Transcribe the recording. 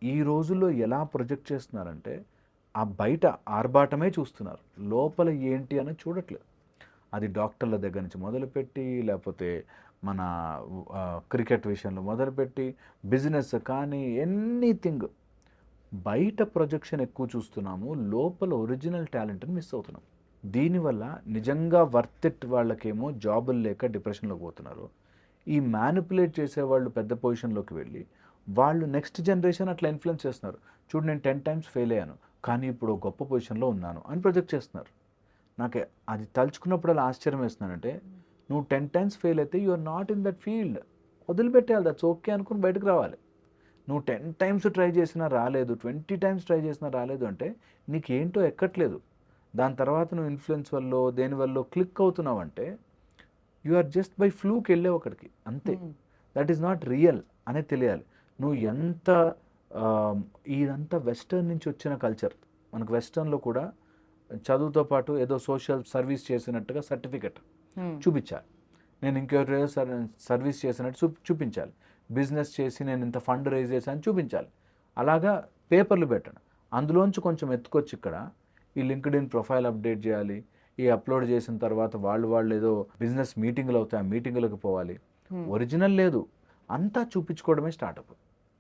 ఈ రోజుల్లో ఎలా ప్రొజెక్ట్ చేస్తున్నారంటే, ఆ బయట ఆర్భాటమే చూస్తున్నారు. లోపల ఏంటి అనేది చూడట్లేదు. అది డాక్టర్ల దగ్గర నుంచి మొదలుపెట్టి, లేపోతే మన క్రికెట్ విషయంలో మొదలుపెట్టి, బిజినెస్ కానీ ఎనీథింగ్ బయట ప్రొజెక్షన్ ఎక్కువ చూస్తున్నాము. లోపల ఒరిజినల్ టాలెంట్‌ని మిస్ అవుతున్నాం. దీనివల్ల నిజంగా వర్త్ ఇట్ వాళ్ళకేమో జాబులు లేక డిప్రెషన్‌లోకి పోతున్నారు. ఈ మ్యానిపులేట్ చేసేవాళ్ళు పెద్ద పొజిషన్‌లోకి వెళ్ళి, వాళ్ళు నెక్స్ట్ జనరేషన్ అట్లా ఇన్‌ఫ్లుయెన్స్ చేస్తున్నారు. చూడు నేను 10 టైమ్స్ ఫెయిల్ అయ్యాను. కానీ ఇప్పుడు ఒక గొప్ప పొజిషన్‌లో ఉన్నాను అని ప్రొజెక్ట్ చేస్తున్నారు. నాకు అది తలుచుకున్నప్పుడల్లా ఆశ్చర్యం వేస్తుందంటే, నువ్వు 10 టైమ్స్ ఫెయిల్ అయితే you are not in that field. వదిలిపెట్టేయాలి. దట్స్ ఓకే అనుకుని బయటకు రావాలి. నువ్వు 10 టైమ్స్ ట్రై చేసినా రాలేదు, 20 టైమ్స్ ట్రై చేసినా రాలేదు అంటే నీకేంటో ఎక్కట్లేదు. దాని తర్వాత నువ్వు ఇన్‌ఫ్లుయెన్స్ వల్లో, దేని వల్లో క్లిక్ అవుతున్నావంటే, you are just by fluke ఎళ్ళావు అక్కడికి. అంతే. దట్ ఈస్ నాట్ రియల్ అనేది తెలియాలి. నువ్వు ఎంత ఇదంతా వెస్టర్న్ నుంచి వచ్చిన కల్చర్. మనకు వెస్టర్న్‌లో కూడా చదువుతో పాటు ఏదో సోషల్ సర్వీస్ చేసినట్టుగా సర్టిఫికేట్ చూపించాలి. నేను ఇంకెవరో సర్వీస్ చేసినట్టు చూపించాలి. బిజినెస్ చేసి నేను ఇంత ఫండ్ రైజ్ చేశాను చూపించాలి. అలాగా పేపర్లు పెట్టండి. అందులోంచి కొంచెం ఎత్తుకొచ్చి ఇక్కడ ఈ లింక్డ్ఇన్ ప్రొఫైల్ అప్డేట్ చేయాలి. ఈ అప్లోడ్ చేసిన తర్వాత వాళ్ళు ఏదో బిజినెస్ మీటింగ్లు అవుతాయి. ఆ మీటింగ్లకు పోవాలి. ఒరిజినల్ లేదు. అంతా చూపించుకోవడమే స్టార్టప్.